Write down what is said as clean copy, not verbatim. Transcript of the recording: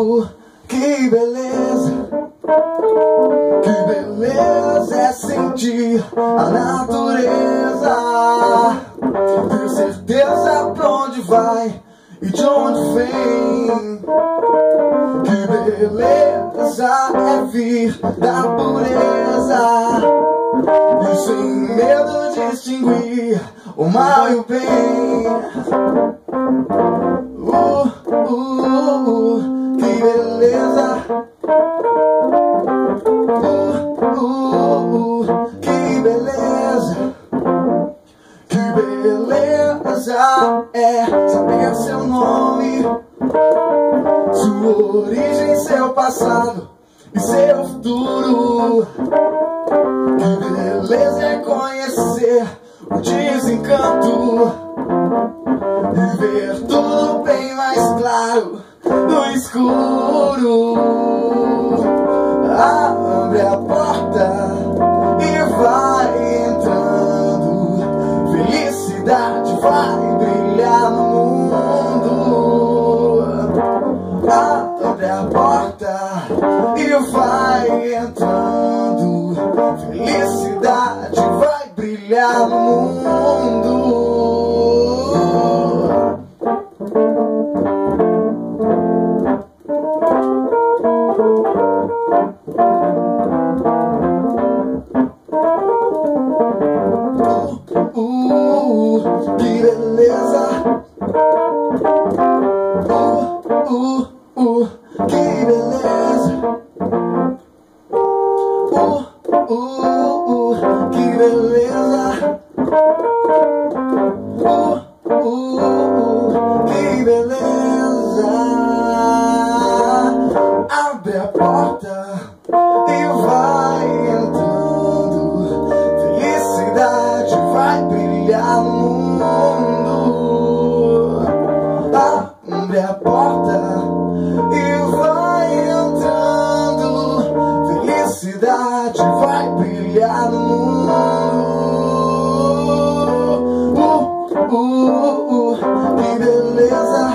Que beleza, que beleza é sentir a natureza, ter certeza pra onde vai e de onde vem. Que beleza é vir da pureza e sem medo distinguir o mal e o bem. Que beleza, que beleza, que beleza é saber seu nome, sua origem, seu passado e seu futuro. Que beleza é conhecer o desencanto e ver tudo bem mais claro no escuro. Abre a porta e vai entrando, felicidade vai brilhar no mundo. Abre a porta e vai entrando, felicidade vai brilhar no mundo. Que beleza, que beleza, que beleza, que beleza. Abre a porta e vai entrando, felicidade vai brilhar no mundo. Abre a porta e vai entrando, felicidade vai brilhar no mundo. Que beleza,